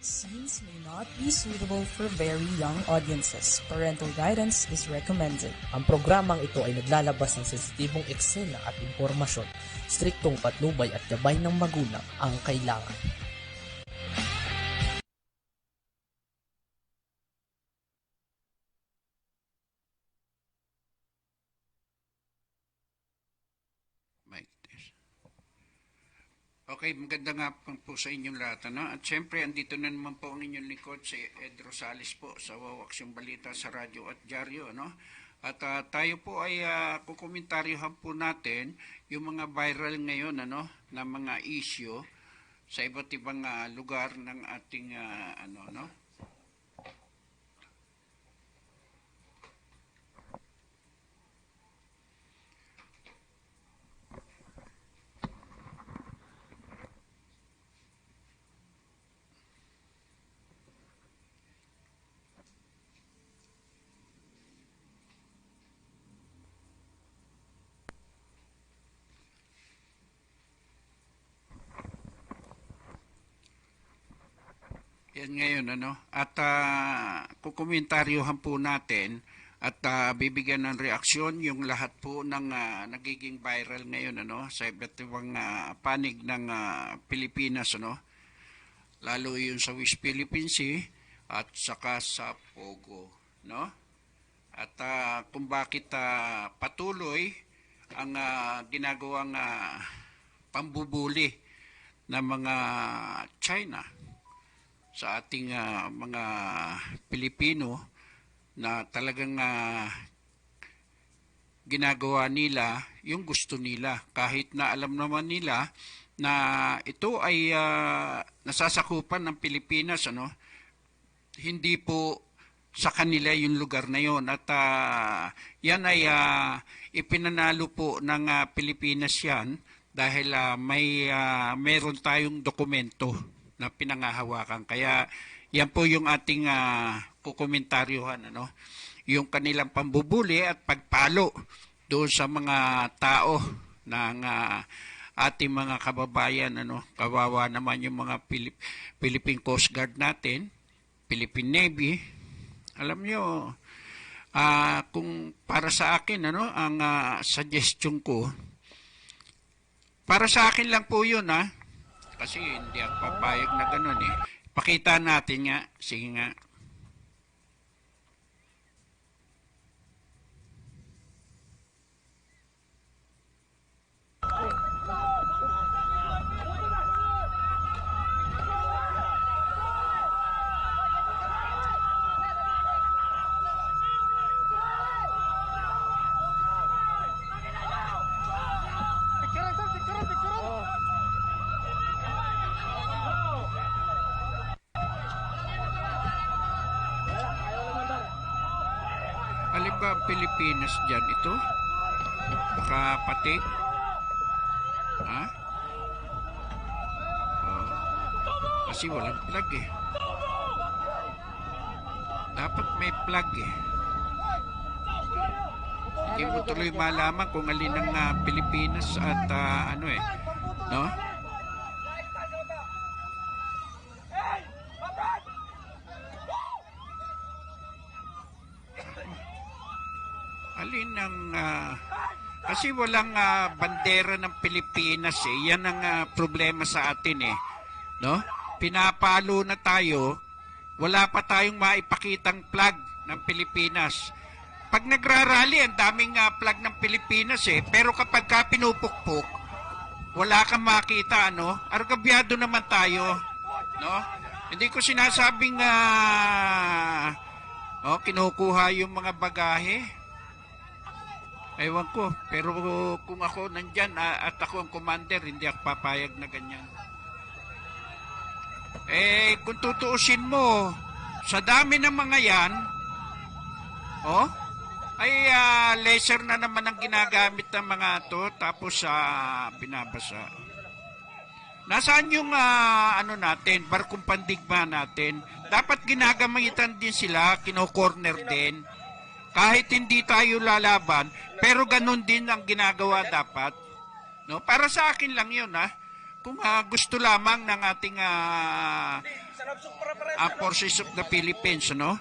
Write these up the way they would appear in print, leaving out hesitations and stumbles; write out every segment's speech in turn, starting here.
Scenes may not be suitable for very young audiences. Parental guidance is recommended. Ang programang ito ay naglalabas ng sensitibong eksena at impormasyon. Striktong patnubay at gabay ng magulang ang kailangan. Okay, maganda nga po sa inyong lahat. Ano? At syempre, andito na naman po ang inyong lingkod, si Ed Rosales po sa Wawaksyong Balita sa Radyo at Dyaryo. Ano? At tayo po ay kukomentaryohan po natin yung mga viral ngayon na mga issue sa iba't ibang lugar ng ating no? Yan ngayon, at kukomentaryohan po natin at bibigyan ng reaksyon yung lahat po ng nagiging viral ngayon, sa iba't ibang panig ng Pilipinas, lalo yung sa West Philippine Sea at saka sa Pogo, At kung bakit patuloy ang ginagawang pambubuli ng mga China sa ating mga Pilipino na talagang ginagawa nila yung gusto nila kahit na alam naman nila na ito ay nasasakupan ng Pilipinas, hindi po sa kanila yung lugar na yon at yan ay ipinanalo po ng Pilipinas yan dahil meron tayong dokumento na pinangahawakan. Kaya yan po yung ating kukomentaryohan, yung kanilang pambubuli at pagpalo doon sa mga tao ng ating mga kababayan, kawawa naman yung mga Philippine Coast Guard natin, Philippine Navy. Alam nyo, kung para sa akin, ang suggestion ko, para sa akin lang po yun, kasi hindi ako papayag na gano'n eh. Pakita natin nga. Sige nga. Alin ba ang Pilipinas dyan? Ito? Baka pati? Ha? Oh. Kasi walang plug eh. Dapat may plug eh. Hindi mo tuloy malaman kung alin ang Pilipinas at no? Alin ang kasi walang bandera ng Pilipinas eh. Yan ang problema sa atin eh. No? Pinapalo na tayo, wala pa tayong maipakitang flag ng Pilipinas. Pag nagrarally, ang daming flag ng Pilipinas eh. Pero kapag pinupukpok, wala kang makita, Argabyado naman tayo, no? Hindi ko sinasabing kinukuha yung mga bagahe. Ewan ko, pero kung ako nandyan at ako ang commander, hindi ako papayag na ganyan. Kung tutuusin mo, sa dami ng mga yan, ay laser na naman ang ginagamit ng mga to, tapos binabasa. Nasaan yung natin, barkong pandigma natin? Dapat ginagamitan din sila, kino-corner din. Kahit hindi tayo lalaban, pero ganun din ang ginagawa dapat. No? Para sa akin lang yun, Kung gusto lamang ng ating Forces of the Philippines, no?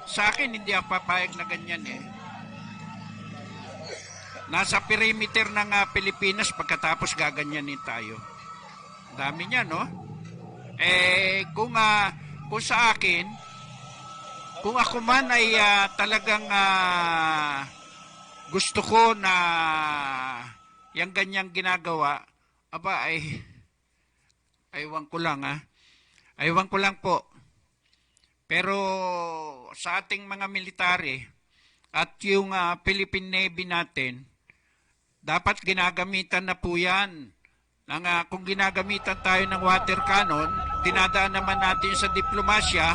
Sa akin, hindi ako papayag na ganyan eh. Nasa perimeter ng Pilipinas, pagkatapos gaganyanin tayo. Dami niya, no? Kung sa akin, kung ako man ay talagang gusto ko na yung ganyang ginagawa, aywan ko lang Aywan ko lang po. Pero sa ating mga military at yung Philippine Navy natin, dapat ginagamitan na po yan. Kung ginagamitan tayo ng water cannon, dinadaan naman natin sa diplomasya,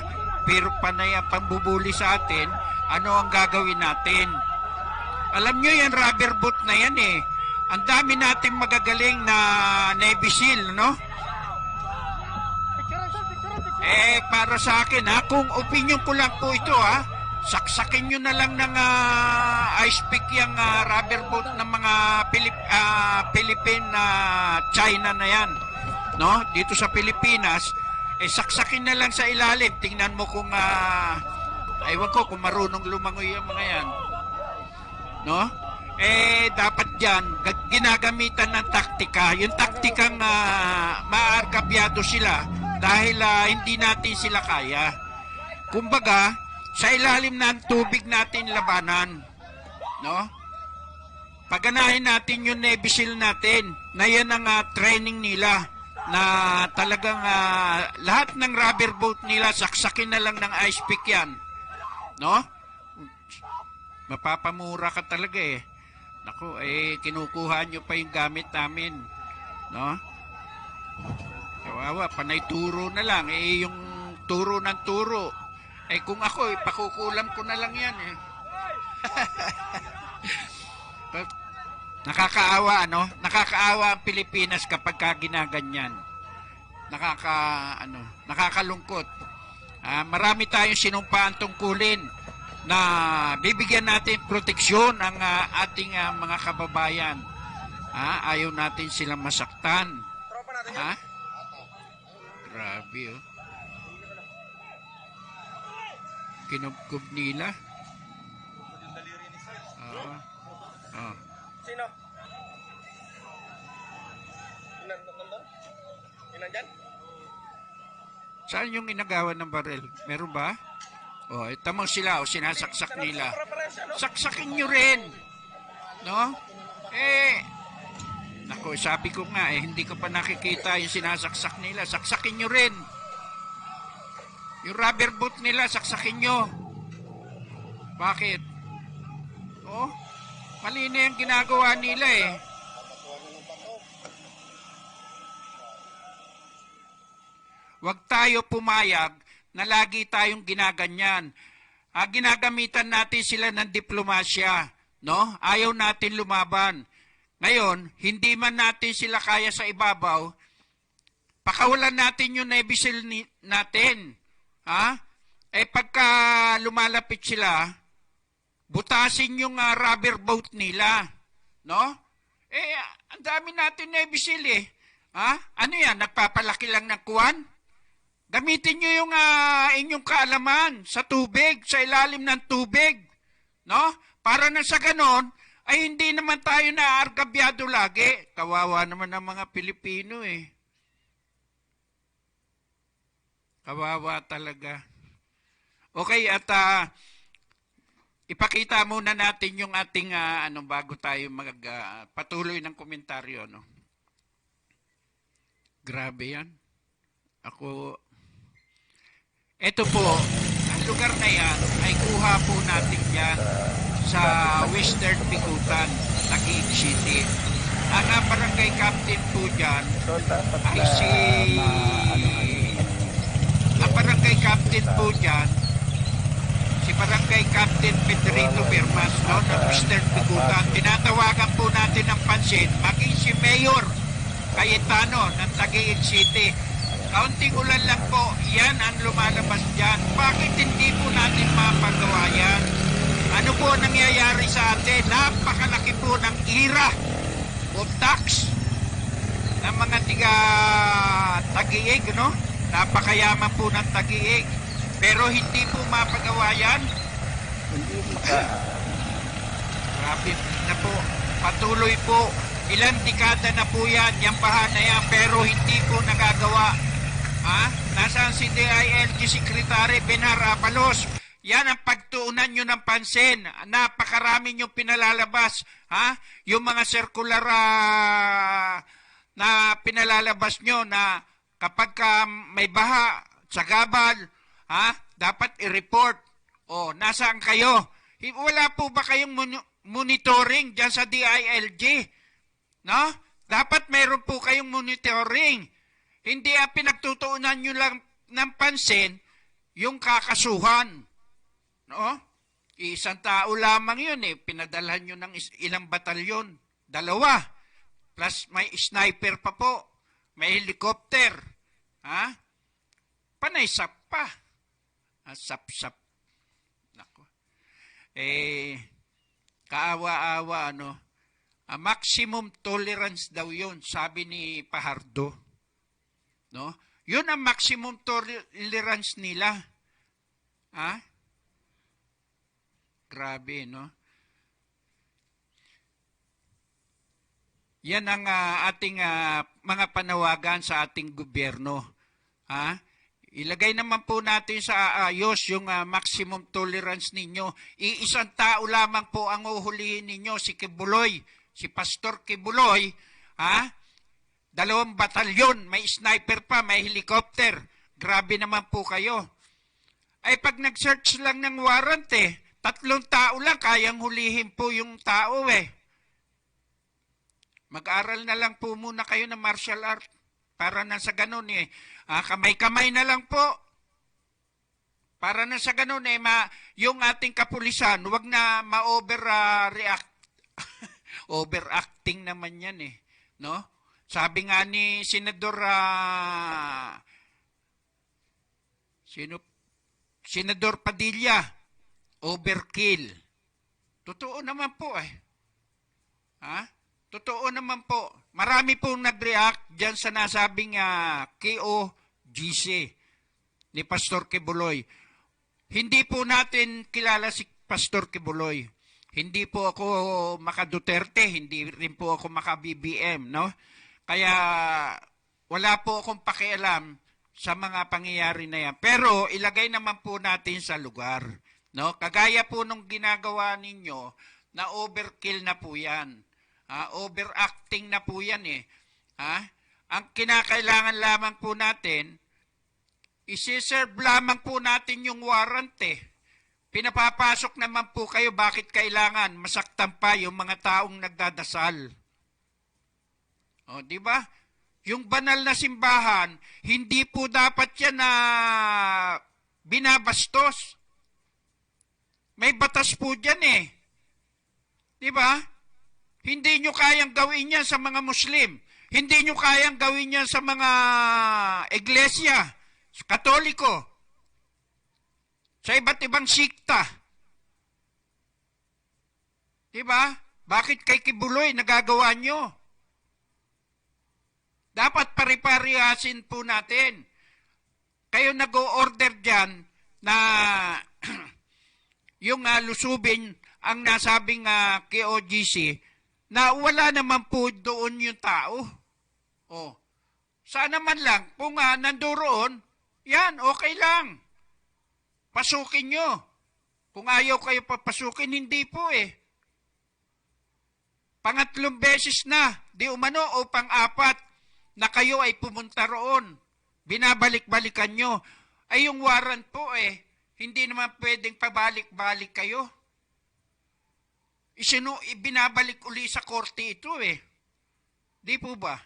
pero panay ang pambubuli sa atin, ano ang gagawin natin? Alam nyo yan, rubber boat na yan eh. Ang dami nating magagaling na Navy SEAL, no? Para sa akin, kung opinion ko lang po ito, saksakin nyo na lang ng ice pick yung rubber boat ng mga Philippine China na yan, no? Dito sa Pilipinas, saksakin na lang sa ilalim. Tingnan mo kung aywan ko kung marunong lumangoy yung mga yan, no? Dapat dyan ginagamitan ng taktika, yung taktikang maarkabyado sila dahil hindi natin sila kaya. Kumbaga, sa ilalim ng tubig natin labanan, no? Paganahin natin yung Navy SEAL natin, na yan ang training nila, na talagang lahat ng rubber boat nila, saksakin na lang ng ice pick yan, no? Mapapamura ka talaga eh. Naku, kinukuha nyo pa yung gamit namin, no? Kawawa, panay turo na lang. Yung turo ng turo. Kung ako, pakukulam ko na lang yan eh. Nakakaawa, no? Nakakaawa ang Pilipinas kapag ginaganyan. Nakakalungkot. Marami tayong sinumpaan tungkulin na bibigyan natin proteksyon ang ating mga kababayan. Ayaw natin silang masaktan. Grabe, oh. Kinubkob nila. Sino? Inandyan? Saan yung inagawan ng barel? Meron ba? Tamang sila, sinasaksak nila. Saksakin nyo rin. No? Naku, sabi ko nga hindi ko pa nakikita yung sinasaksak nila. Saksakin nyo rin. Yung rubber boot nila, saksakin nyo. Bakit? Mali na yung ginagawa nila eh. Huwag tayo pumayag na lagi tayong ginaganyan. Ginagamitan natin sila ng diplomasya, no? Ayaw natin lumaban. Ngayon, hindi man natin sila kaya sa ibabaw, pakawalan natin yung Navy SEAL natin. Pagka lumalapit sila, butasin yung rubber boat nila, no? Ang dami natin Navy SEAL eh. Ano yan, nagpapalaki lang ng kuwan? Gamitin nyo yung inyong kaalaman sa tubig, sa ilalim ng tubig, no? Para na sa ganon, ay hindi naman tayo naargabyado lagi. Kawawa naman ang mga Pilipino eh. Kawawa talaga. Okay, at ipakita muna natin yung ating bago tayo patuloy ng komentaryo, no? Grabe yan. Ito po, ang lugar na yan ay kuha po natin yan sa Western Bikutan, Taguig City. Ang barangay captain po dyan ay ang barangay captain po dyan, si barangay captain Pedrito Permas, no, ng Western Bikutan. Tinatawagan po natin ng pansin, maging si Mayor Cayetano ng Taguig City. Kaunting ulan lang po, yan ang lumalabas dyan. Bakit hindi po natin mapagawa yan? Ano po nangyayari sa atin? Napakalaki po ng ira o tax ng mga tiga Taguig, no? Napakayaman po ng Taguig. Pero hindi po mapagawa yan. Hindi maka... Grabe na po. Patuloy po. Ilang dekada na po yan, yung baha na yan, pero hindi po nagagawa. Ha? Nasaan si DILG Secretary Benar Abalos? Yan ang pagtuunan nyo ng pansin. Napakarami nyo pinalalabas. Ha? Yung mga circular na pinalalabas nyo na kapag may baha sa gabal, ha? Dapat i-report. O, nasaan kayo? Wala po ba kayong monitoring dyan sa DILG? No? Dapat mayroon po kayong monitoring. Hindi ang pinagtutuunan nyo lang ng pansin yung kakasuhan. No? Isang tao lamang yun eh. Pinadalhan nyo ng ilang batalyon. 2. Plus may sniper pa po. May helicopter. Ha? Panaysap pa. Sap-sap. Nako. Kaawa-awa, ano? A maximum tolerance daw yun, sabi ni Fajardo. No? Yun ang maximum tolerance nila. Ha? Grabe, no? Yan ang ating mga panawagan sa ating gobyerno. Ha? Ilagay naman po natin sa ayos yung maximum tolerance ninyo. Iisang tao lamang po ang uhulihin ninyo, si Kibuloy, si Pastor Kibuloy, ha? 2 batalyon, may sniper pa, may helicopter. Grabe naman po kayo. Ay pag nag-search lang ng warrant 3 tao lang, kayang hulihin po yung tao eh. Mag-aral na lang po muna kayo ng martial art para na sa ganun eh. Kamay-kamay na lang po. Para na sa ganun eh, yung ating kapulisan, huwag na ma-overreact. Overacting naman yan eh. No? Sabi nga ni Senador Senador Padilla, overkill. Totoo naman po eh. Ha? Totoo naman po. Marami pong nag-react dyan sa nasabing KOGC ni Pastor Kibuloy. Hindi po natin kilala si Pastor Kibuloy. Hindi po ako maka-Duterte, hindi rin po ako maka-BBM, no? Kaya wala po akong pakialam sa mga pangyayari na yan. Pero ilagay naman po natin sa lugar, no? Kagaya po nung ginagawa ninyo na overkill na po yan. Overacting na po yan eh. Ang kinakailangan lamang po natin, isi-serve lamang po natin yung warrant eh. Pinapapasok naman po kayo, bakit kailangan masaktan pa yung mga taong nagdadasal? O, di ba? Yung banal na simbahan, hindi po dapat yan na binabastos. May batas po dyan eh. Di ba? Hindi nyo kayang gawin yan sa mga Muslim. Hindi nyo kayang gawin yan sa mga iglesia, Katoliko, sa iba't ibang sikta. Diba? Bakit kay Kibuloy nagagawa nyo? Dapat pare-parehasin po natin. Kayo nag-o-order dyan na yung lusubin ang nasabing KOGC, na wala naman po doon yung tao. O, sana man lang, kung nandoon, yan, okay lang. Pasukin nyo. Kung ayaw kayo papasukin, hindi po eh. Pangatlong beses na, di umano o pang-apat, na kayo ay pumunta roon. Binabalik-balikan nyo. Ay yung warrant po eh, hindi naman pwedeng pabalik-balik kayo. Ibinabalik uli sa korte ito eh. Di po ba?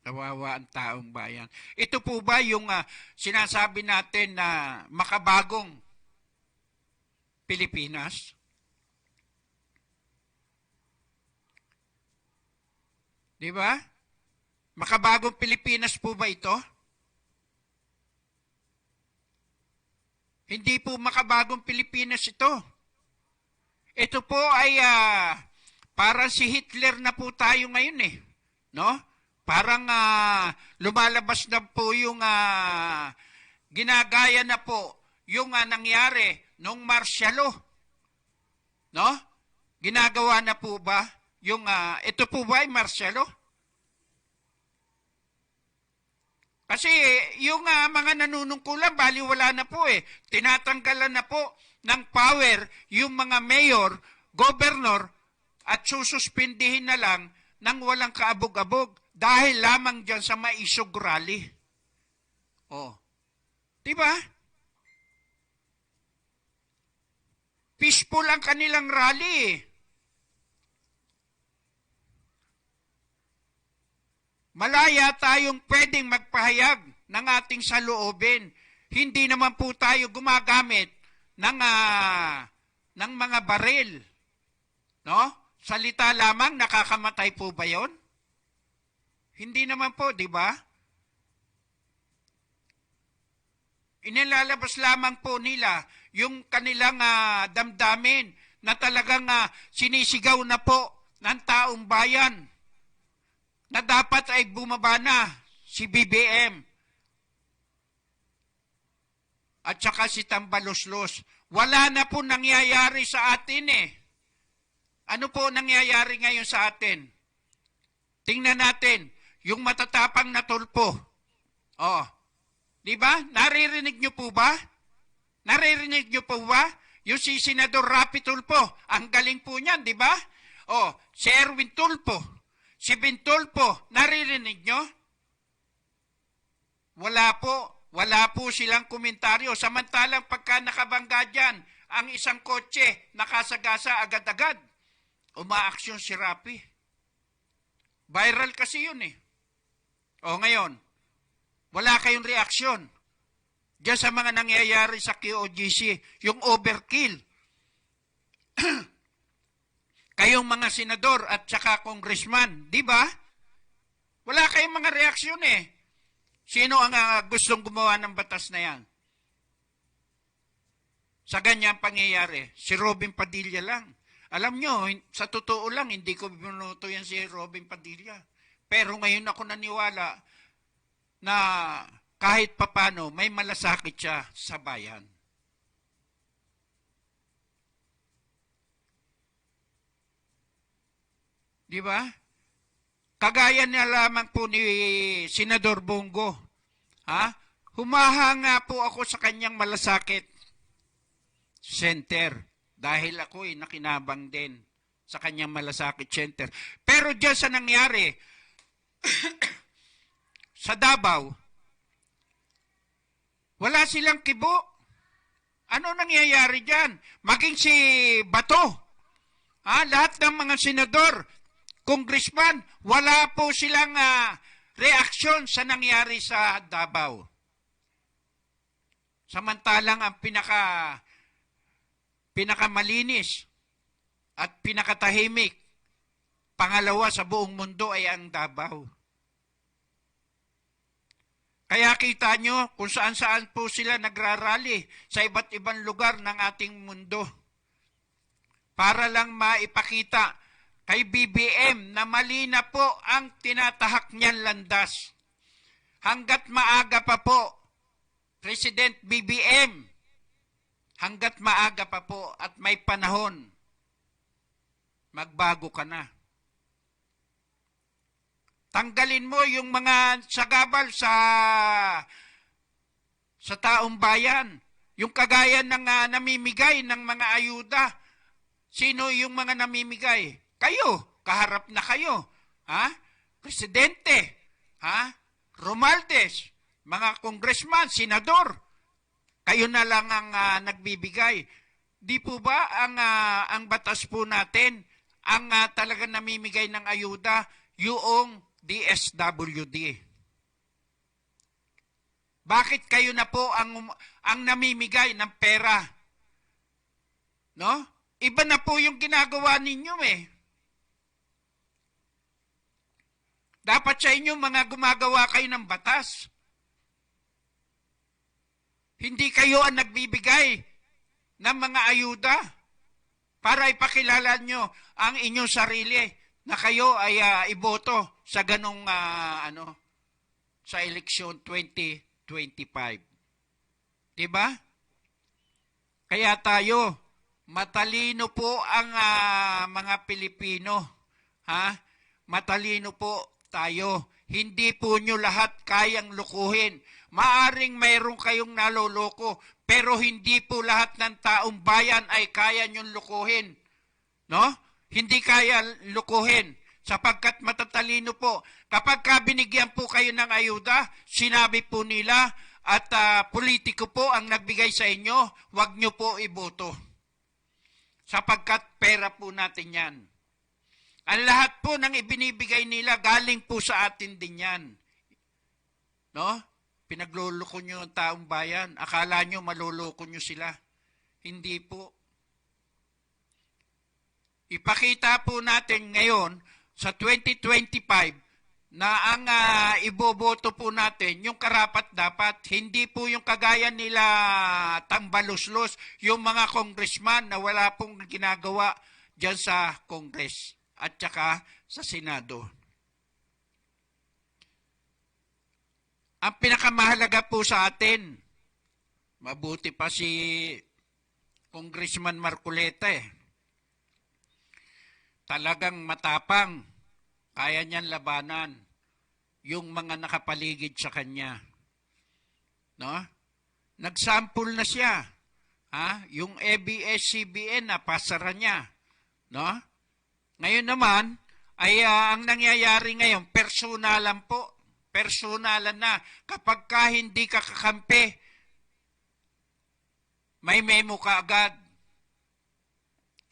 Kawawa ang taong bayan. Ito po ba yung sinasabi natin na makabagong Pilipinas? Di ba? Makabagong Pilipinas po ba ito? Hindi po makabagong Pilipinas ito. Ito po ay Para si Hitler na po tayo ngayon eh. No? Parang lumalabas na po yung ginagaya na po yung nangyari nung martial law. No? Ginagawa na po ba yung ito po ba ay martial law? Kasi yung mga nanunungkulan, baliwala na po eh. Tinatanggalan na po ng power yung mga mayor, governor, at sususpindihin na lang ng walang kaabog-abog dahil lamang dyan sa maisog rally. Oh. Diba? Peaceful ang kanilang rally eh. Malaya tayong pwedeng magpahayag ng ating saloobin. Hindi naman po tayo gumagamit ng mga baril. No? Salita lamang, nakakamatay po ba yon? Hindi naman po, di ba? Inilalabas lamang po nila yung kanilang damdamin na talagang sinisigaw na po ng taong bayan na dapat ay bumaba na si BBM at saka si Tambaloslos. Wala na po nangyayari sa atin eh. Ano po nangyayari ngayon sa atin? Tingnan natin, yung matatapang na tulpo. Oh, di ba? Naririnig nyo po ba? Naririnig nyo po ba? Yung si Senador Rapi Tulfo, ang galing po niyan, di ba? Oh, si Erwin Tulfo, si Bintulfo, naririnig nyo? Wala po silang komentaryo. Samantalang pagka nakabangga dyan, ang isang kotse, nakasagasa agad-agad. Umaaksyon si Rapi. Viral kasi yun eh. O ngayon, wala kayong reaksyon. Diyan sa mga nangyayari sa QOGC, yung overkill. Kayong mga senador at saka congressman, di ba? Wala kayong mga reaksyon eh. Sino ang gustong gumawa ng batas na yan? Sa ganyang pangyayari, si Robin Padilla lang. Alam nyo, sa totoo lang, hindi ko binuto yan si Robin Padilla. Pero ngayon ako naniwala na kahit papano, may malasakit siya sa bayan. Di ba? Kagaya na lamang po ni Senador Bongo. Ha? Humahanga po ako sa kanyang malasakit center. Dahil ako nakinabang din sa kanyang malasakit center. Pero dyan sa nangyari, sa Davao, wala silang kibo. Ano nangyayari dyan? Maging si Bato. Lahat ng mga senador, congressman, wala po silang reaksyon sa nangyari sa Davao. Samantalang ang pinakamalinis at pinakatahimik, pangalawa sa buong mundo ay ang Davao. Kaya kita nyo kung saan-saan po sila nagrarally sa iba't ibang lugar ng ating mundo. Para lang maipakita kay BBM na mali na po ang tinatahak niyan landas. Hanggat maaga pa po, President BBM, hanggat maaga pa po at may panahon, magbago ka na. Tanggalin mo yung mga sagabal sa taong bayan. Yung kagaya ng namimigay ng mga ayuda. Sino yung mga namimigay? Kayo, kaharap na kayo. Presidente, Romualdez, mga congressman, senador, kayo na lang ang nagbibigay. Di po ba ang batas po natin, ang talagang namimigay ng ayuda, yung DSWD? Bakit kayo na po ang namimigay ng pera? No? Iba na po yung ginagawa ninyo eh. Dapat sa inyo mga gumagawa kayo ng batas. Hindi kayo ang nagbibigay ng mga ayuda. para ipakilala nyo ang inyong sarili na kayo ay iboto sa ganong sa eleksyon 2025. Diba? Kaya tayo, matalino po ang mga Pilipino. Matalino po tayo. Hindi po nyo lahat kayang lukuhin. Maaring mayroon kayong naloloko, pero hindi po lahat ng taong bayan ay kaya nyong lukuhin. No? Hindi kaya lukuhin sapagkat matatalino po. Kapag binigyan po kayo ng ayuda, sinabi po nila at politiko po ang nagbigay sa inyo, huwag nyo po iboto. Sapagkat pera po natin yan. Ang lahat po ng ibinibigay nila, galing po sa atin din yan. No? Pinagluloko nyo ang taong bayan. Akala nyo maluloko nyo sila. Hindi po. Ipakita po natin ngayon sa 2025 na ang iboboto po natin, yung karapat-dapat, hindi po yung kagaya nila tambaluslos, yung mga congressman na wala pong ginagawa dyan sa Congress at saka sa Senado. Ang pinakamahalaga po sa atin, mabuti pa si Congressman Marcoleta talagang matapang, kaya niyan labanan yung mga nakapaligid sa kanya. No? Nagsample na siya. Yung ABS-CBN na pasara niya. No? Ngayon naman, ay ang nangyayari ngayon, personalan po. Personalan na. Kapag hindi ka kakampi, may memo ka agad.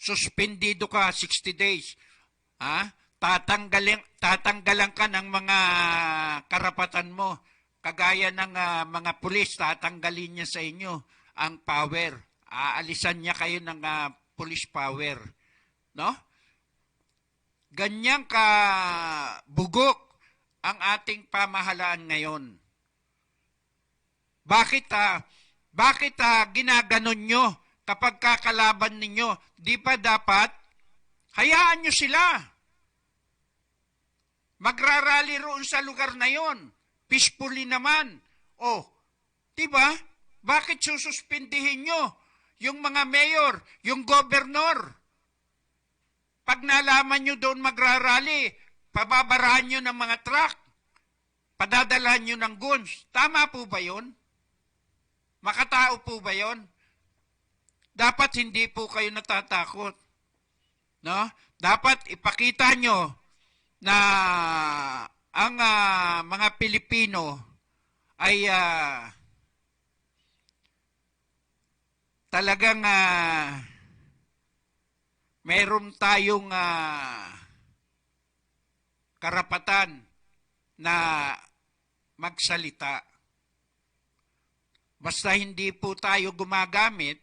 Suspendido ka 60 days. Tatanggalan ka ng mga karapatan mo. Kagaya ng mga pulis, tatanggalin niya sa inyo ang power. Aalisan niya kayo ng police power. No? Ganyang kabugok ang ating pamahalaan ngayon. Bakit ginaganon nyo kapag kakalaban ninyo? Di ba dapat hayaan nyo sila? Magrarally roon sa lugar na yon. Peacefully naman. Di ba? Bakit sususpindihin nyo yung mga mayor, yung gobernador? Pag nalaman nyo doon magrarally, pababarahan nyo ng mga truck, padadalahan nyo ng guns. Tama po ba yun? Makatao po ba yun? Dapat hindi po kayo natatakot. No? Dapat ipakita nyo na ang mga Pilipino ay talagang meron tayong karapatan na magsalita. Basta hindi po tayo gumagamit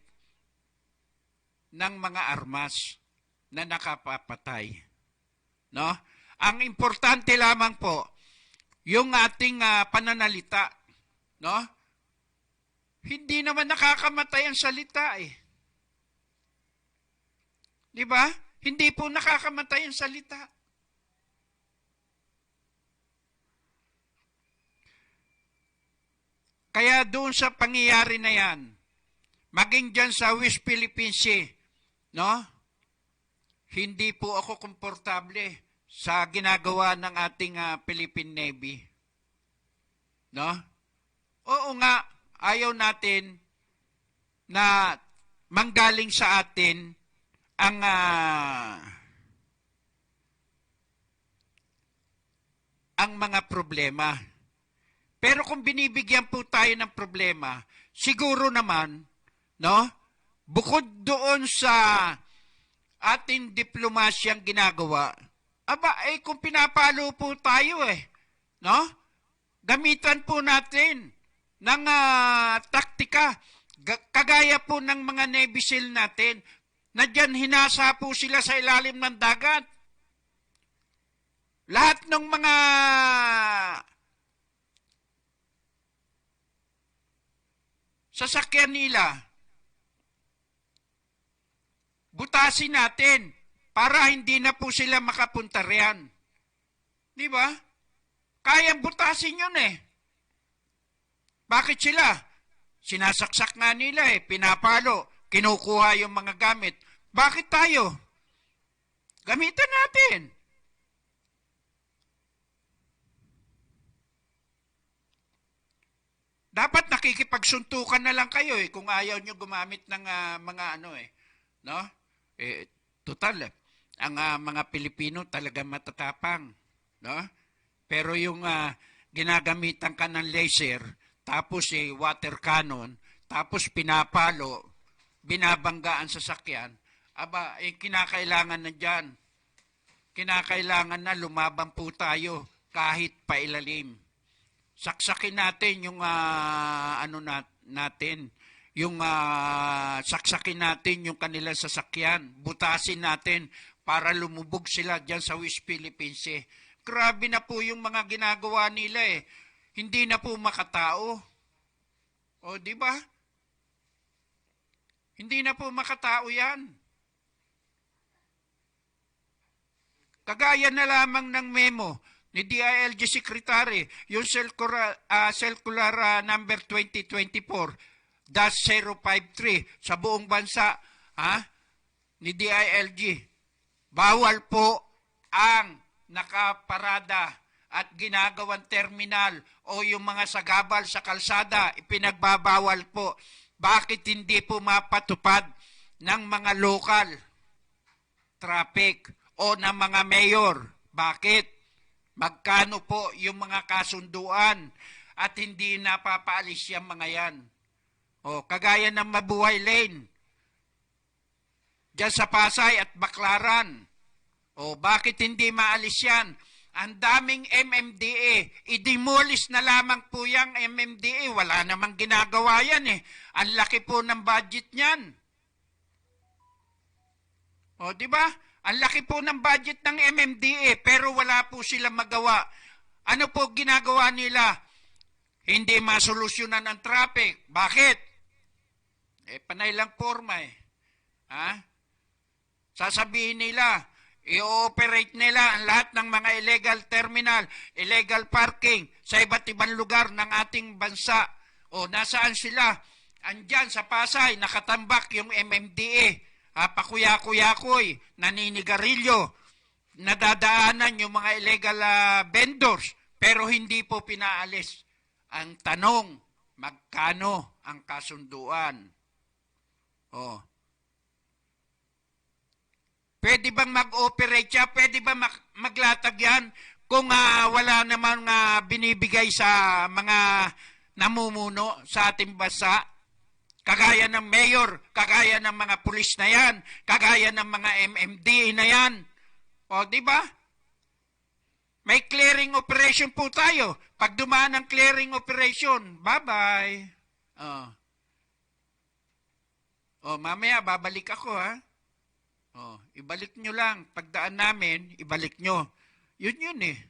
ng mga armas na nakapapatay. No? Ang importante lamang po, yung ating pananalita. No? Hindi naman nakakamatay ang salita Di ba? Hindi po nakakamatay ang salita. Kaya doon sa pangyayari na yan, maging dyan sa West Philippine Sea, no? Hindi po ako komportable sa ginagawa ng ating Philippine Navy. No? Oo nga, ayaw natin na manggaling sa atin ang mga problema. Pero kung binibigyan po tayo ng problema, siguro naman, no? Bukod doon sa ating diplomasyang ginagawa, kung pinapalo po tayo no? Gamitan po natin ng taktika. Kagaya po ng mga Navy SEAL natin, na dyan hinasa po sila sa ilalim ng dagat. Lahat ng mga sasakyan nila, butasin natin para hindi na po sila makapunta riyan. Di ba? Kayang butasin yun eh. Bakit sila? Sinasaksak nga nila eh, pinapalo, kinukuha yung mga gamit. Bakit tayo? Gamitan natin. Dapat nakikipagsuntukan na lang kayo eh kung ayaw nyo gumamit ng mga ano eh, no? Total ang mga Pilipino talaga matatapang, no? Pero yung ginagamitan ka ng laser, tapos water cannon, tapos pinapalo, binabanggaan sa sakyan, aba, kinakailangan na dyan. Kinakailangan na lumaban po tayo kahit pailalim. Saksakin natin yung saksakin natin yung kanilang sasakyan, butasin natin para lumubog sila diyan sa West Philippines. Grabe na po yung mga ginagawa nila eh. Hindi na po makatao. O di ba? Hindi na po makatao 'yan. Kagaya na lamang ng memo ni DILG Secretary, yung circular number 2024-053 sa buong bansa ni DILG. Bawal po ang nakaparada at ginagawang terminal o yung mga sagabal sa kalsada, ipinagbabawal po. Bakit hindi po mapatupad ng mga local traffic o ng mga mayor? Bakit? Magkano po yung mga kasunduan at hindi napapaalis yung mga yan? O, kagaya ng Mabuhay Lane, dyan sa Pasay at Baclaran. O, bakit hindi maalis yan? Ang daming MMDA, i-demolish na lamang po yung MMDA. Wala namang ginagawa yan eh. Ang laki po ng budget niyan. O, di ba? Ang laki po ng budget ng MMDA pero wala po silang magawa. Ano po ginagawa nila? Hindi masolusyonan ang traffic. Bakit? Panay lang forma eh. Sasabihin nila, i-ooperate nila ang lahat ng mga illegal terminal, illegal parking sa iba't ibang lugar ng ating bansa. O nasaan sila? Andyan sa Pasay, nakatambak yung MMDA. Pakuya-kuya-kuy, naninigarilyo, nadadaanan yung mga illegal vendors, pero hindi po pinaalis. Ang tanong, magkano ang kasunduan? Pwede bang mag-operate siya? Pwede ba maglatag yan kung wala namang binibigay sa mga namumuno sa ating bansa? Kagaya ng mayor, kagaya ng mga pulis na yan, kagaya ng mga MMDA na yan. O, di ba? May clearing operation po tayo. Pag dumaan ang clearing operation, bye-bye. Mamaya, babalik ako, ha? Ibalik nyo lang. Pagdaan namin, ibalik nyo. Yun eh.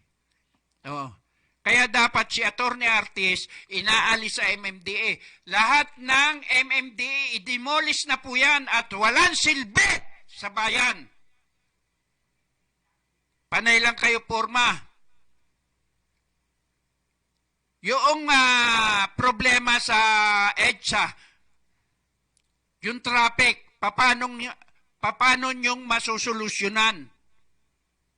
Kaya dapat si Atty. Artis inaalis sa MMDA. Lahat ng MMDA, i-demolish na po yan at walang silbi sa bayan. Panay lang kayo forma. Yung problema sa EDSA, yung traffic, paano nyong masusolusyonan?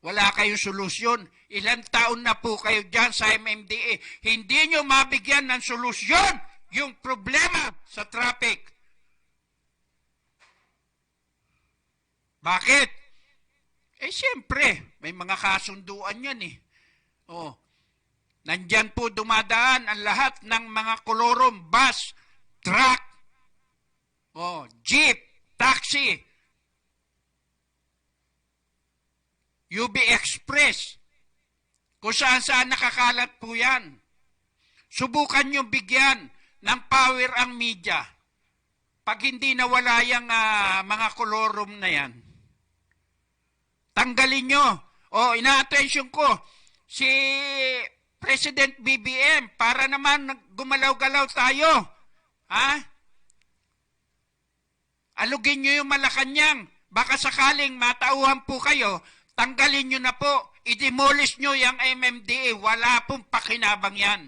Wala kayong solusyon. Ilang taon na po kayo dyan sa MMDA. Hindi nyo mabigyan ng solusyon yung problema sa traffic. Bakit? Siyempre, may mga kasunduan yan eh. Nandyan po dumadaan ang lahat ng mga kolorom, bus, truck, jeep, taxi, UB Express, kung saan nakakalat po yan. Subukan nyo bigyan ng power ang media. Pag hindi nawala yung mga kolorum na yan, tanggalin nyo. Ina-attention ko, si President BBM, para naman gumalaw-galaw tayo. Alugin nyo yung Malacanang. baka sakaling matauhan po kayo, tanggalin nyo na po, i-demolish nyo yung MMDA, wala pong pakinabang yan.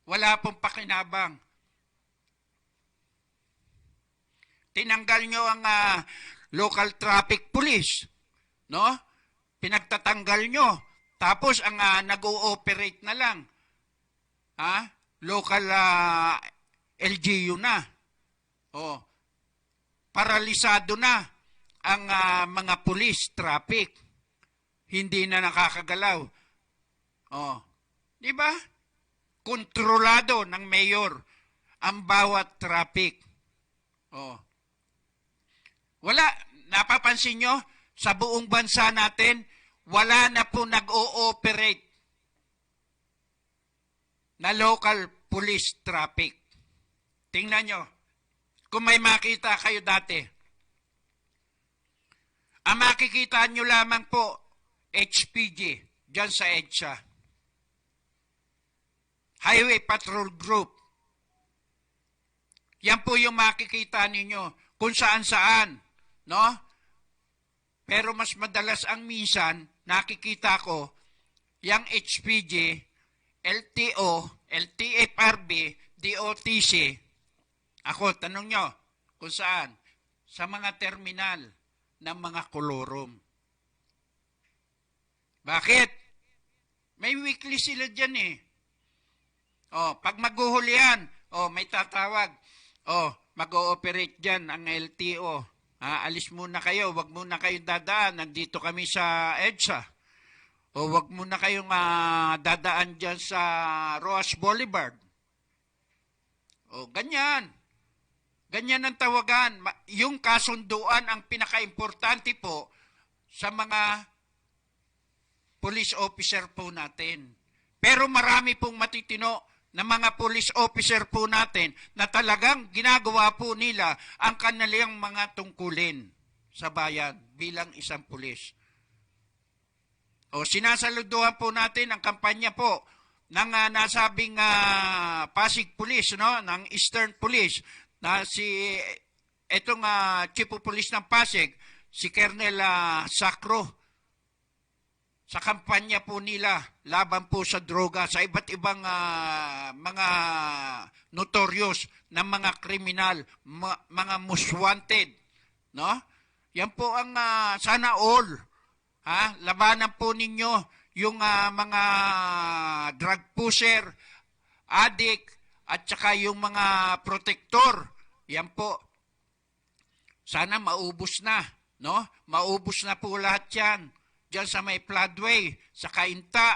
Wala pong pakinabang. Tinanggal nyo ang local traffic police, no? Pinagtatanggal nyo. Tapos ang nag-ooperate na lang, local LGU na. Oh, paralisado na ang mga police traffic. Hindi na nakakagalaw. Oh, di ba? Kontrolado ng mayor ang bawat traffic. Oh. Wala, napapansin nyo, sa buong bansa natin, wala na po nag-ooperate na local police traffic. Tingnan nyo, kung may makita kayo dati, ang makikita nyo lamang po, HPG, dyan sa EDSA. Highway Patrol Group. Yan po yung makikita ninyo kung saan-saan, no? Pero mas madalas ang minsan, nakikita ko, yung HPG, LTO, LTFRB, DOTC. Ako, tanong nyo, kung saan? Sa mga terminal ng mga kolorum. Bakit? May weekly sila dyan eh. Oh, pag maghuhulihan, may tatawag. Mag-ooperate dyan ang LTO. Alis muna kayo, wag muna kayong dadaan. Nandito kami sa EDSA. Wag muna kayong dadaan dyan sa Roas Boulevard. Ganyan. Ganyan ang tawagan. Yung kasunduan ang pinaka-importante po sa mga police officer po natin. Pero marami pong matitino na mga police officer po natin na talagang ginagawa po nila ang kanilang mga tungkulin sa bayan bilang isang pulis. Sinasaluduhan po natin ang kampanya po ng nasabing Pasig Police, no? Ng Eastern Police, na etong Chief of Police ng Pasig, si Colonel Sacro, sa kampanya po nila laban po sa droga, sa iba't ibang mga notorious na mga kriminal, mga most wanted, no? Yan po ang sana all, labanan po ninyo yung mga drug pusher, addict, at saka yung mga protector. Yan po. Sana maubos na, no? Maubos na po lahat yan. Diyan sa may Floodway, sa Cainta,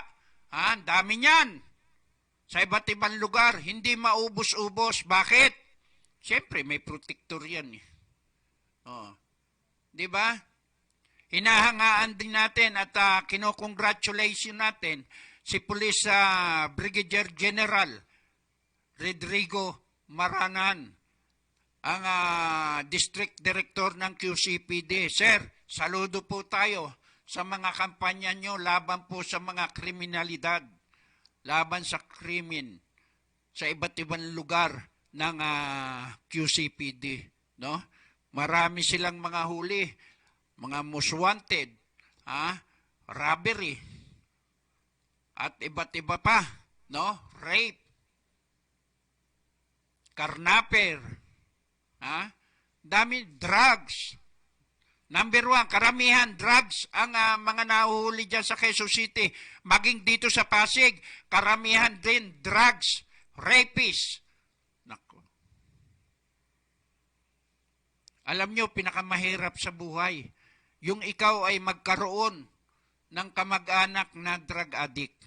dami niyan. Sa iba't ibang lugar, hindi maubos-ubos. Bakit? Siyempre, may protector yan. Di ba? Hinahangaan din natin at kinokongratulation natin si Police Brigadier General Rodrigo Maranan, ang District Director ng QCPD. Sir, saludo po tayo sa mga kampanya nyo laban po sa mga kriminalidad, laban sa krimen sa iba't ibang lugar ng QCPD, no? Marami silang mga huli, mga most wanted, robbery, at iba't iba pa, no? Rape, karnaper, dami, drugs. Number 1, karamihan, drugs ang mga nahuhuli dyan sa Quezon City. Maging dito sa Pasig, karamihan din, drugs, rapists. Nako. Alam nyo, pinakamahirap sa buhay, yung ikaw ay magkaroon ng kamag-anak na drug addict.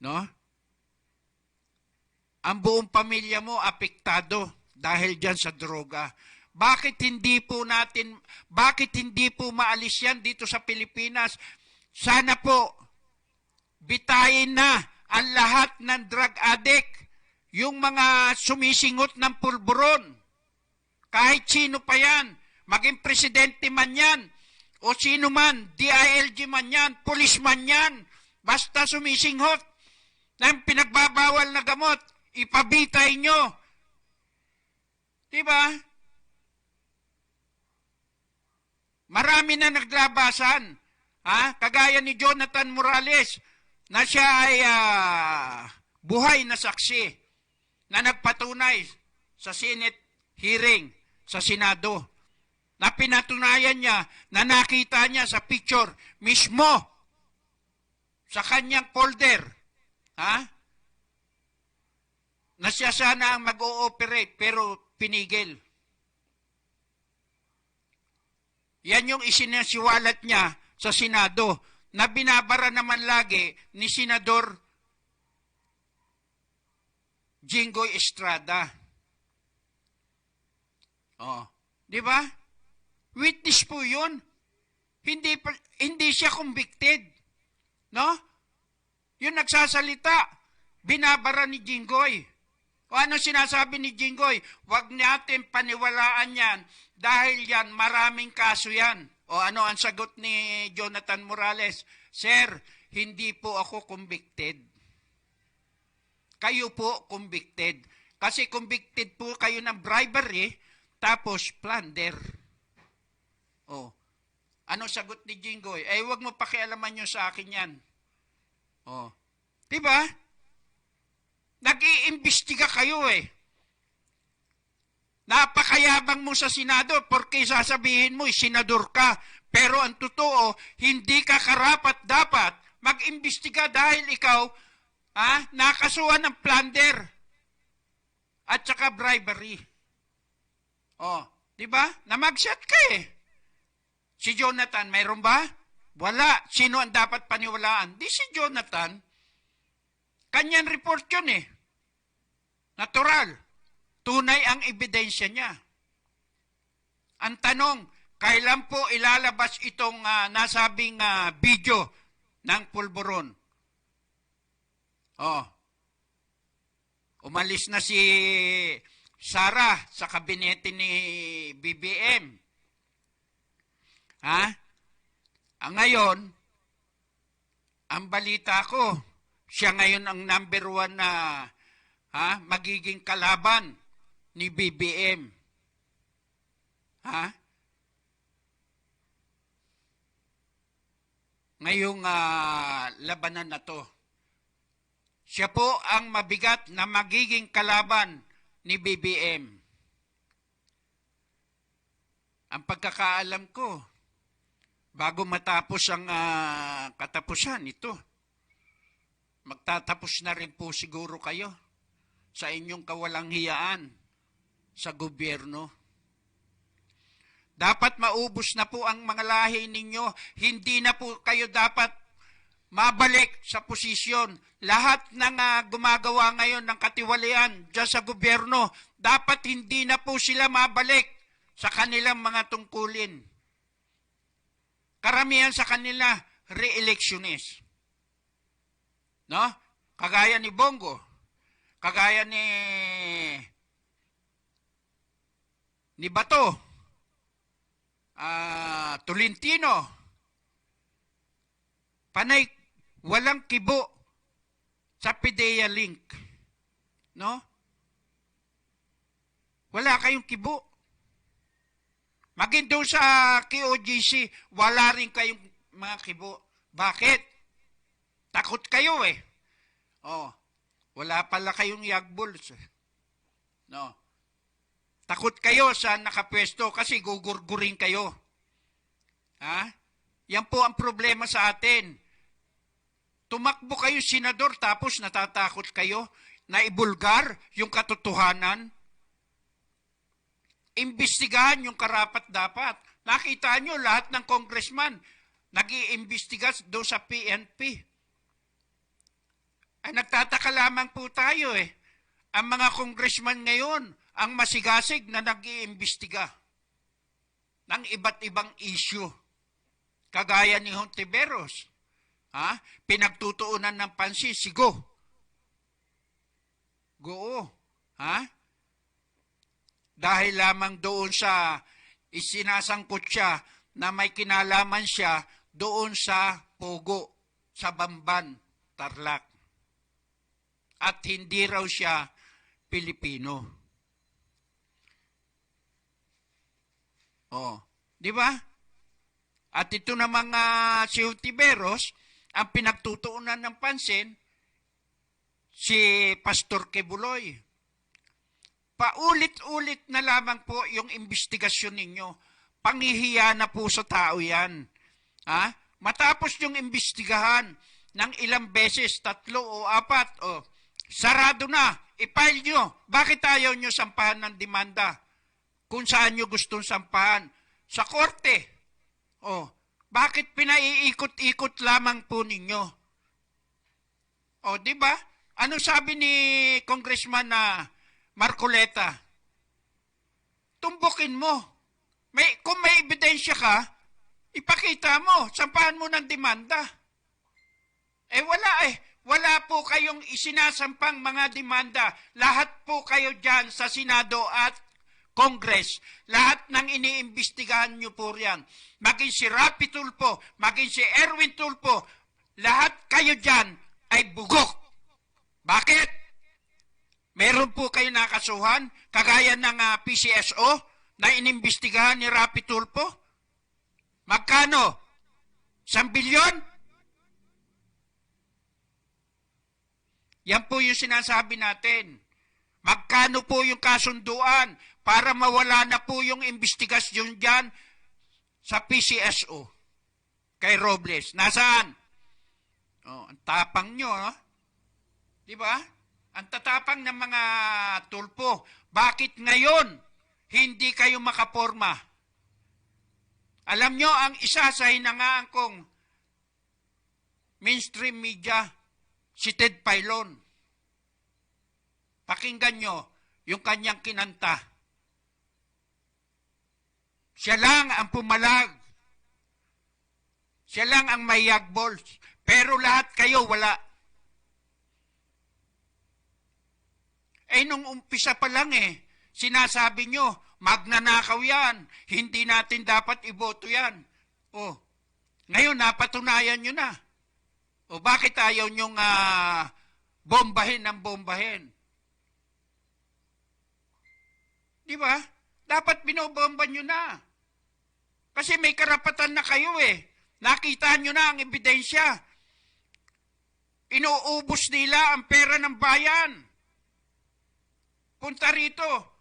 No? Ang buong pamilya mo apektado dahil dyan sa droga. Bakit hindi po maalis yan dito sa Pilipinas? Sana po, bitayin na ang lahat ng drug addict, yung mga sumisingot ng pulburon. Kahit sino pa yan, maging presidente man yan, o sino man, DILG man yan, pulis man yan, basta sumisinghot ng pinagbabawal na gamot, ipabitay nyo Di ba? Marami na naglabasan. Kagaya ni Jonathan Morales na siya ay buhay na saksi na nagpatunay sa Senate hearing sa Senado na pinatunayan niya na nakita niya sa picture mismo sa kanyang folder na siya sana ang mag-ooperate pero pinigil. Yan yung isinasiwalat niya sa Senado na binabara naman lagi ni Senador Jinggoy Estrada. Di ba? Witness po yun. Hindi siya convicted. No? Yung nagsasalita, binabara ni Jinggoy. O ano sinasabi ni Jinggoy? Huwag natin paniwalaan yan dahil yan, maraming kaso yan. O ano ang sagot ni Jonathan Morales? Sir, hindi po ako convicted. Kayo po convicted. Kasi convicted po kayo ng bribery, tapos plunder. O, ano sagot ni Jinggoy? Huwag mo pakialaman nyo sa akin yan. O, diba? Nag-iimbestiga kayo Napakayabang mo sa Senado porque sasabihin mo, senador ka. Pero ang totoo, hindi ka karapat dapat mag-imbestiga dahil ikaw nakasuhan ng plunder at saka bribery. Di ba? Namagshot ka Si Jonathan, mayroon ba? Wala. Sino ang dapat paniwalaan? Di si Jonathan. Kanyang report yun Natural. Tunay ang ebidensya niya. Ang tanong, kailan po ilalabas itong nasabing video ng pulburon? Umalis na si Sara sa kabinete ni BBM. Ngayon, ang balita ko, siya ngayon ang number 1 na magiging kalaban ni BBM. Ngayong labanan na to. Siya po ang mabigat na magiging kalaban ni BBM. Ang pagkakaalam ko, bago matapos ang katapusan ito, magtatapos na rin po siguro kayo sa inyong kawalang hiyaan sa gobyerno. Dapat maubos na po ang mga lahi ninyo. Hindi na po kayo dapat mabalik sa posisyon. Lahat ng gumagawa ngayon ng katiwalian dyan sa gobyerno, dapat hindi na po sila mabalik sa kanilang mga tungkulin. Karamihan sa kanila, re-electionist. No? Kagaya ni Bongo, kagaya ni Bato, Tolentino, panay walang kibo sa PDEA link. No? Wala kayong kibo. Maging doon sa KOGC, wala rin kayong mga kibo. Bakit? Takot kayo wala pala kayong yagbuls. No. Takot kayo sa nakapwesto kasi gugurgurin kayo. Yan po ang problema sa atin. Tumakbo kayo senador tapos natatakot kayo na ibulgar yung katotohanan. Imbestigahan yung karapat-dapat. Nakita nyo lahat ng congressman nag-iimbestiga doon sa PNP. Ay nagtataka lamang po tayo Ang mga congressman ngayon ang masigasig na nag-iimbestiga ng iba't ibang issue. Kagaya ni Hontiveros. Pinagtutuunan ng pansin si Go. Dahil lamang doon sa isinasangkot siya na may kinalaman siya doon sa Pogo, sa Bamban, Tarlac. At hindi raw siya Pilipino. Oh, di ba? At ito na mga si Utiveros, ang pinagtutuunan ng pansin, si Pastor Kebuloy. Paulit-ulit na lamang po yung investigasyon ninyo. Panghihiya na po sa tao yan. Ha? Matapos yung investigahan ng ilang beses, 3 o 4, sarado na, i-file nyo. Bakit ayaw nyo sampahan ng demanda? Kung saan nyo gustong sampahan? Sa korte. Bakit pinaiikot-ikot lamang po ninyo? Di ba? Ano sabi ni Congressman Marcoleta? Tumbukin mo. Kung may ebidensya ka, ipakita mo, sampahan mo ng demanda. Wala po kayong isinasampang mga demanda. Lahat po kayo dyan sa Senado at Congress. Lahat ng iniimbestigahan nyo po riyan. Maging si Rapi Tulfo, maging si Erwin Tulfo, lahat kayo dyan ay bugok. Bakit? Meron po kayo nakasuhan, kagaya ng PCSO, na inimbestigahan ni Rapi Tulfo? Magkano? 1 bilyon? Yan po yung sinasabi natin. Magkano po yung kasunduan para mawala na po yung investigasyon dyan sa PCSO kay Robles? Nasaan? Ang tapang nyo, no? Di ba? Ang tatapang ng mga Tulfo. Bakit ngayon hindi kayo makaporma? Alam nyo, ang isa sa hinangaan kong mainstream media, si Ted Filon. Pakinggan nyo yung kanyang kinanta. Siya lang ang pumalag. Siya lang ang may yagballs. Pero lahat kayo wala. Nung umpisa pa lang sinasabi nyo, magnanakaw yan. Hindi natin dapat iboto yan. Ngayon napatunayan nyo na. Bakit ayaw nyong bombahin ng bombahin? Di ba? Dapat binobomba nyo na. Kasi may karapatan na kayo Nakita nyo na ang ebidensya. Inuubos nila ang pera ng bayan. Punta rito.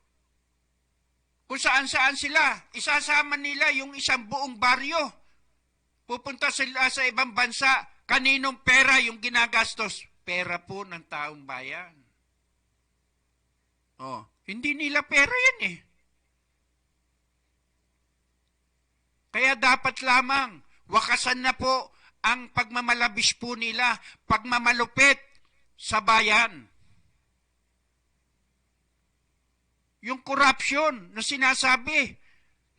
Kung saan-saan sila. Isasama nila yung isang buong baryo. Pupunta sila sa ibang bansa. Kaninong pera yung ginagastos? Pera po ng taong bayan. Hindi nila pera yan Kaya dapat lamang, wakasan na po ang pagmamalabis po nila, pagmamalupit sa bayan. Yung corruption na sinasabi,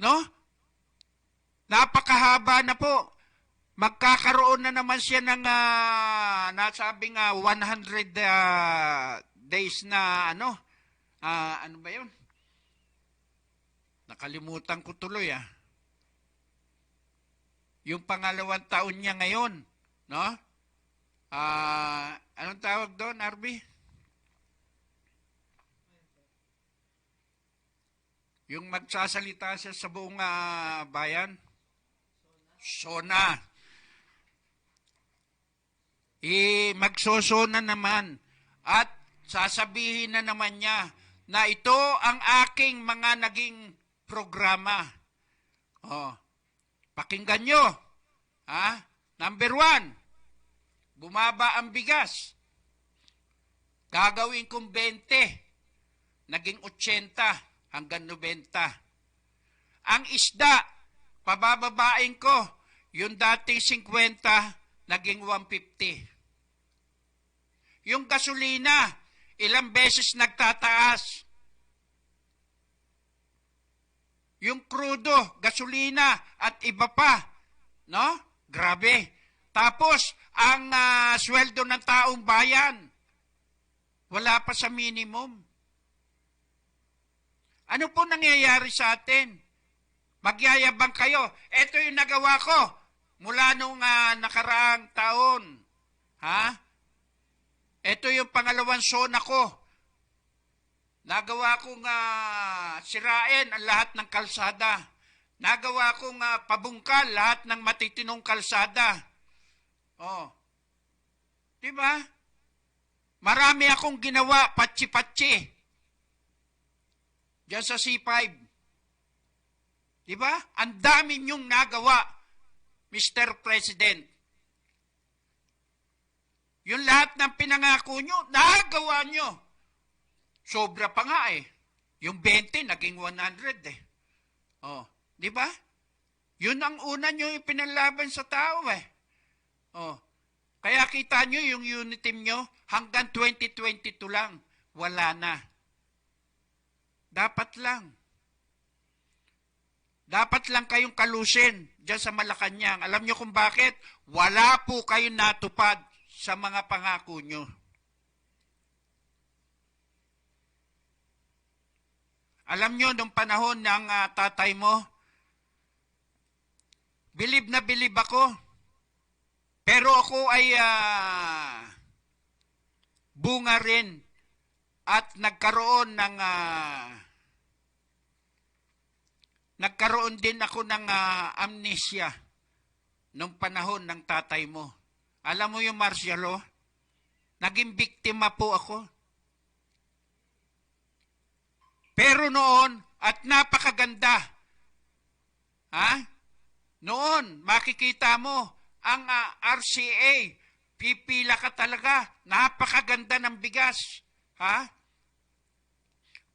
no? Napakahaba na po. Magkakaroon na naman siya ng nasabing 100 days na ano ba yun? Nakalimutan ko tuloy Yung pangalawang taon niya ngayon, no? Anong tawag doon, Arby? Yung magsasalita siya sa buong bayan? Sona. Magsosona naman at sasabihin na naman niya na ito ang aking mga naging programa. Pakinggan nyo. Number 1, bumaba ang bigas. Gagawin kong 20, naging 80 hanggang 90. Ang isda, pabababain ko, yung dating 50, naging 150. Yung gasolina, ilang beses nagtataas. Yung krudo, gasolina, at iba pa. No? Grabe. Tapos, ang sweldo ng taong bayan, wala pa sa minimum. Ano po nangyayari sa atin? Magyayabang kayo. Ito yung nagawa ko mula nung nakaraang taon. Ito yung pangalawang zona ko. Nagawa kong sirain ang lahat ng kalsada. Nagawa kong pabungkal lahat ng matitinong kalsada. Oh. Di ba? Marami akong ginawa, patsi-patsi. Diyan sa C5. Di ba? Ang dami niyong nagawa, Mr. President. Yung lahat ng pinangako nyo, nagawa nyo. Sobra pa nga eh. Yung 20, naging 100 eh. Oh, di ba? Yun ang una nyo ipinalaban sa tao eh. Oh, kaya kita nyo yung unit team nyo, hanggang 2022 lang, wala na. Dapat lang. Dapat lang kayong kalusin dyan sa Malacanang. Alam nyo kung bakit? Wala po kayong natupad sa mga pangako nyo. Alam nyo, nung panahon ng tatay mo, bilib na bilib ako. Pero ako ay bunga rin at nagkaroon din ako ng amnesia nung panahon ng tatay mo. Alam mo yung martial law? Naging biktima po ako. Pero noon, at napakaganda. Ha? Noon, makikita mo, ang RCA, pipila ka talaga. Napakaganda ng bigas. Ha?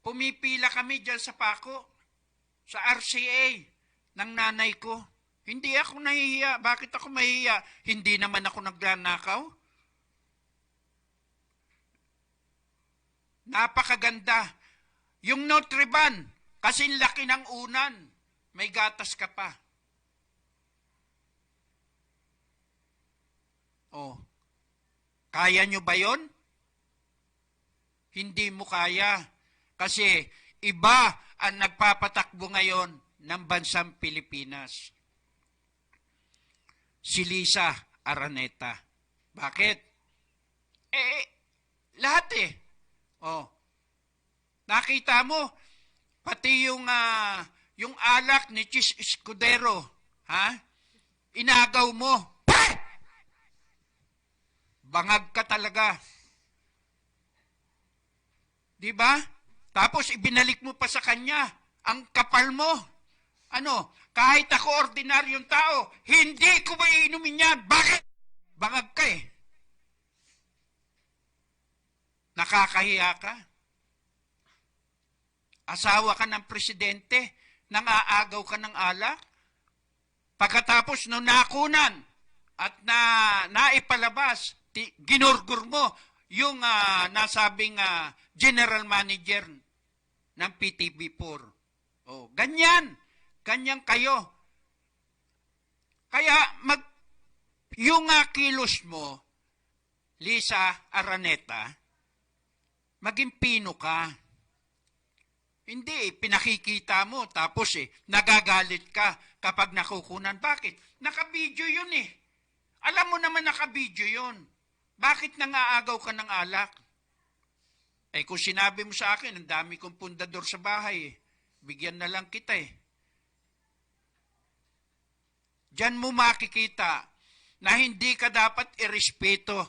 Pumipila kami dyan sa Paco, sa RCA, ng nanay ko. Hindi ako nahihiya. Bakit ako mahihiya? Hindi naman ako nagnanakaw. Napakaganda. Yung Notre Dame, kasing laki ng unan, may gatas ka pa. Oh, kaya nyo ba yon? Hindi mo kaya. Kasi iba ang nagpapatakbo ngayon ng bansang Pilipinas. Si Lisa Araneta. Bakit? Lahat eh. Oh. Nakita mo, pati yung alak ni Chis Escudero, ha? Inagaw mo. Bangag ka talaga. Di ba? Tapos ibinalik mo pa sa kanya. Ang kapal mo. Ano? Kahit ako ordinaryong tao, hindi ko maiinumin yan. Bakit? Bangag ka eh. Nakakahiya ka. Asawa ka ng presidente, nangaagaw ka ng alak. Pagkatapos nung nakunan at naipalabas, ginurgur mo yung nasabing general manager ng PTV4. Oh, ganyan. Ganyan kayo. Kaya yung kilos mo, Lisa Araneta, maging pino ka. Hindi, pinakikita mo, tapos nagagalit ka kapag nakukunan. Bakit? Nakabidyo yun eh. Alam mo naman nakabidyo yun. Bakit nangaagaw ka ng alak? Kung sinabi mo sa akin, ang dami kong pundador sa bahay bigyan na lang kita Diyan mo makikita na hindi ka dapat irespeto.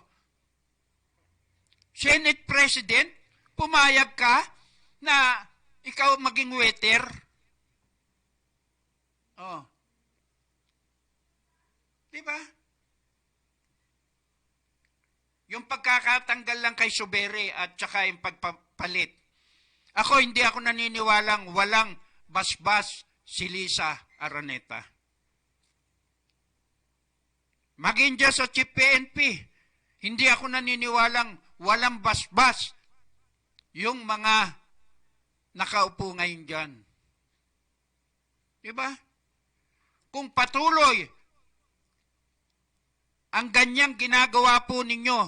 Senate President, pumayag ka na ikaw maging waiter. Oh. Diba? Yung pagkakatanggal lang kay Subere at saka yung pagpapalit. Hindi ako naniniwalang walang basbas si Lisa Araneta. Maging dyan sa Chief PNP, hindi ako naniniwalang walang basbas yung mga nakaupo ngayon dyan. Diba? Kung patuloy ang ganyang ginagawa po ninyo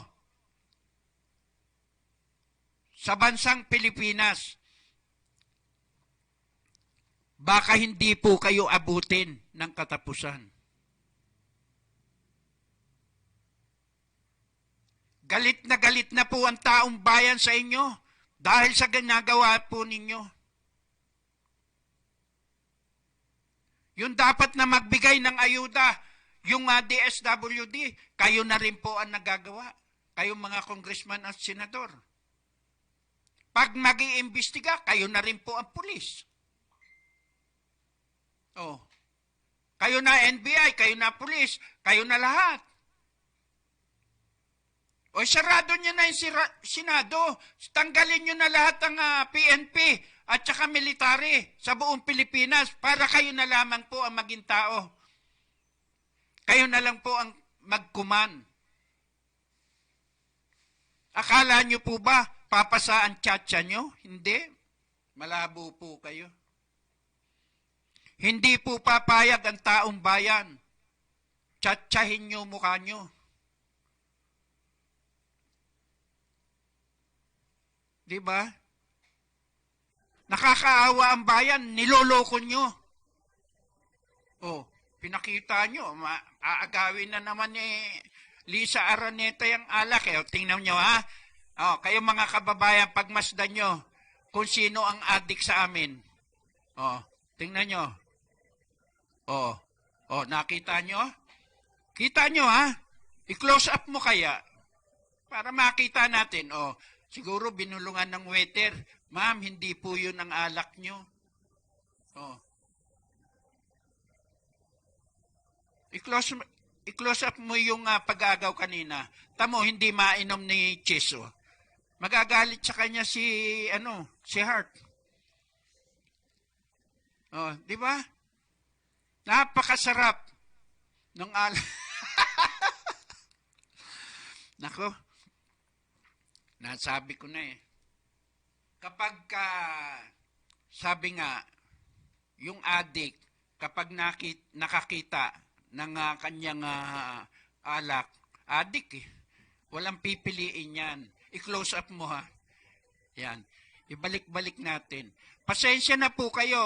sa bansang Pilipinas, baka hindi po kayo abutin ng katapusan. Galit na po ang taong bayan sa inyo dahil sa ginagawa po ninyo. Yung dapat na magbigay ng ayuda, yung DSWD, kayo na rin po ang nagagawa. Kayong mga congressman at senador. Pag mag-iimbestiga, kayo na rin po ang pulis. Oh. Kayo na NBI, kayo na pulis, kayo na lahat. O sarado nyo na yung Senado. Tanggalin nyo na lahat ng PNP at saka military sa buong Pilipinas para kayo na lamang po ang maging tao. Kayo na lang po ang magkuman. Akala nyo po ba papasa ang tiyatsa nyo? Hindi. Malabo po kayo. Hindi po papayag ang taong bayan. Tiyatsahin nyo mukha nyo. Diba? Nakakaawa ang bayan, niloloko nyo. Oh, pinakita nyo, aagawin na naman ni Lisa Araneta yung alak. O, tingnan nyo ha. O, kayo mga kababayan, pagmasdan nyo kung sino ang adik sa amin. O, tingnan nyo. O, nakita nyo? Kita nyo ha? I-close up mo kaya para makita natin. O, siguro binulungan ng waiter. Ma'am, hindi po yun ang alak nyo. Oh. I-close up mo yung pag-agaw kanina. Tamo, hindi mainom ni Cheso. Magagalit sa kanya si Hart. Oh, di ba? Napakasarap ng alak. Nako. Nasabi ko na eh. Kapag sabi nga, yung adik, kapag nakakita ng kanyang alak, adik eh. Walang pipiliin yan. I-close up mo ha. Yan. Ibalik-balik natin. Pasensya na po kayo,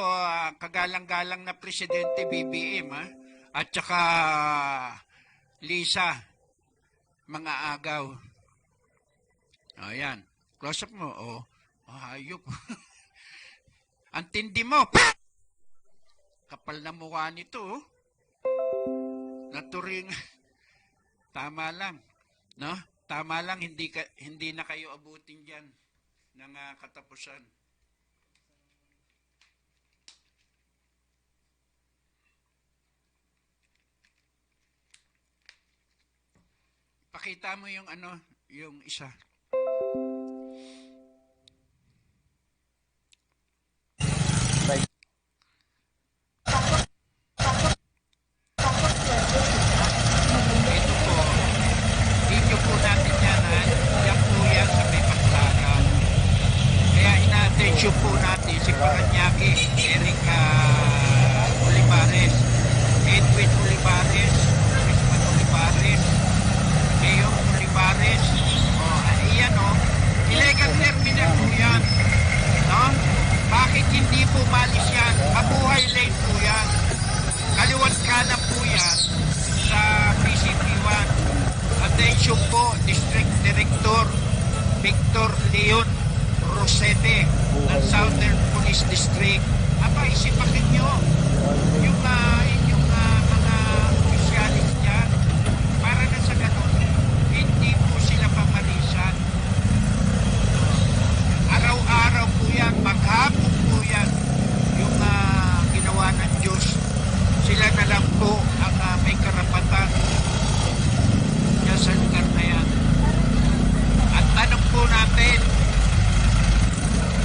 kagalang-galang na Presidente BBM ha. At saka Lisa, mga agaw. O yan. Close up mo. O. Hayop. Ang tindi mo. Kapal na mukha nito. Naturing. Tama lang. No? Tama lang. Hindi na kayo abutin dyan ng katapusan. Pakita mo yung yung isa. Attention po natin si Paranaque, Eric Olivares, Edwin Olivares, Chrisman Olivares, Mayor Olivares. Iyan illegal terminal po yan. No? Bakit hindi po malis yan? Mabuhay lane po yan. Kaliwat kanan po yan sa PCP1. Attention po, District Director Victor Leon Rosete ng Southern Police District. Isipakin nyo yung inyong mga opisyalis dyan para na sa ganun hindi po sila pamalisan. Araw-araw po yan, maghapon po yan yung ginawa ng Diyos. Sila na lang po ang may karapatan dyan sa lugar na yan. At tanong po natin,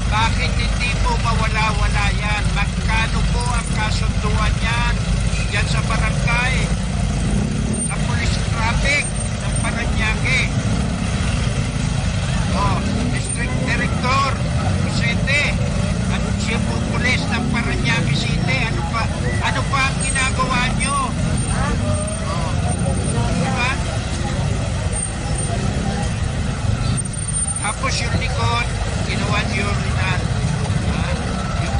bakit hindi po mawala-wala yan? Magkano po ang kasunduan yan? Yan sa barangay, sa police traffic ng Paranaque. District Director Vicente at siya po police ng Paranaque City. Ano pa ang ginagawa nyo? Diba? Tapos yung likod, ginawa niyo rinal. Yung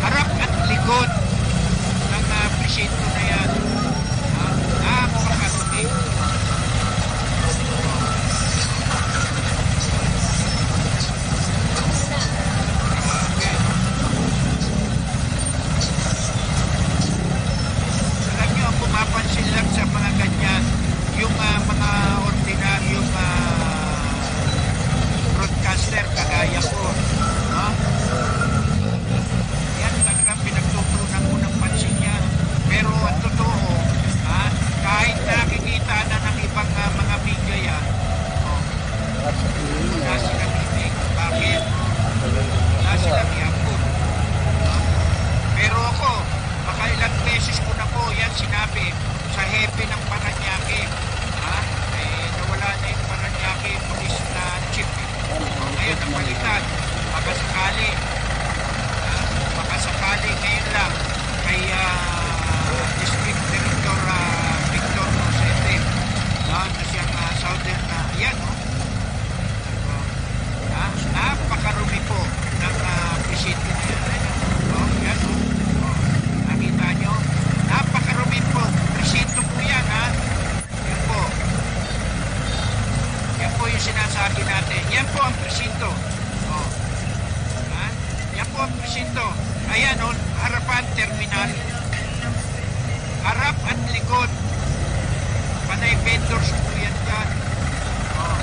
harap at likod ng presinto na yan. Napakasumi. Okay. yung sinasabi natin. Yan po ang presinto. Oh. Ha? Yan po ang presinto. Ayan, oh, harapan, terminal. Harap at likod. Panay vendors po yan dyan. Oh.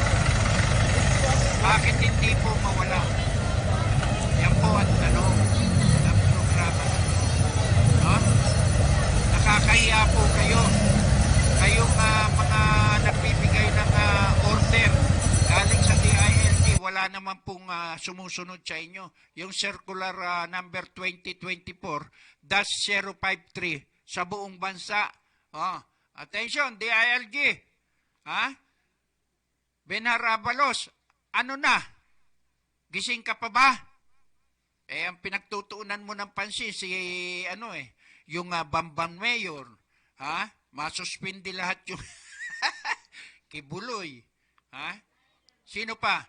Bakit hindi po mawala? Yan po at ano, ang programa. No? Nakakahiya po kayo. Kayong mga nagbibigay ng order galing sa DILG, wala naman pong sumusunod sa inyo. Yung circular number 2024-053 sa buong bansa. Oh, attention, DILG. Ha? Benarabalos, ano na? Gising ka pa ba? Ang pinagtutuunan mo ng pansin si yung Bamban Mayor, ha? Masuspindi lahat yung Kibuloy, ha? Sino pa?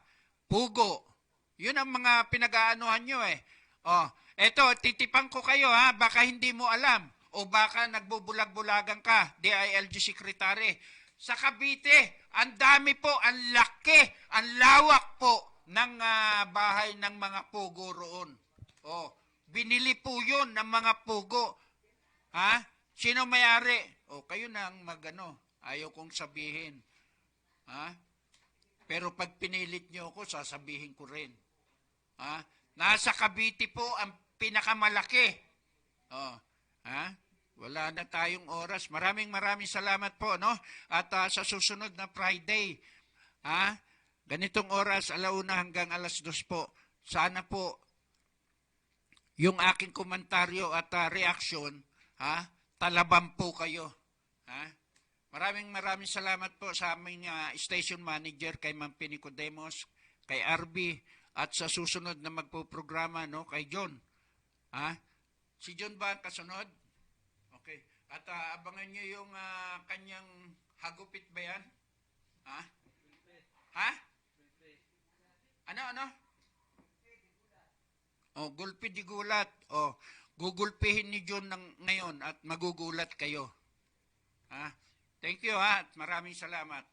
Pugo. Yun ang mga pinag-aanuhan nyo eh. Oh, eto, titipan ko kayo ha, baka hindi mo alam o baka nagbubulag-bulagan ka, DILG Secretary. Sa Cavite, ang dami po, ang laki, ang lawak po ng bahay ng mga pugo roon. Oh, binili po yun ng mga pugo. Ha? Sino may-ari? O, kayo na ang ayaw kong sabihin. Ha? Pero pag pinilit nyo ako, sasabihin ko rin. Ha? Nasa Cavite po ang pinakamalaki. O, ha? Wala na tayong oras. Maraming salamat po, no? At sa susunod na Friday, ha? Ganitong oras, 1:00 hanggang 2:00 po. Sana po, yung aking komentaryo at reaksyon, ha? Talaban po kayo. Ha? Maraming salamat po sa aming station manager kay Ma'am Pinico Demos, kay RB, at sa susunod na magpo-programa, no, kay John. Ha? Si John ba ang kasunod? Okay. At abangan nyo yung kanyang hagupit ba yan? Ha? Ha? Ano? Oh, gulpi di gulat. Oh, gugulpihin ni John ngayon at magugulat kayo. Ha? Thank you ha, at maraming salamat.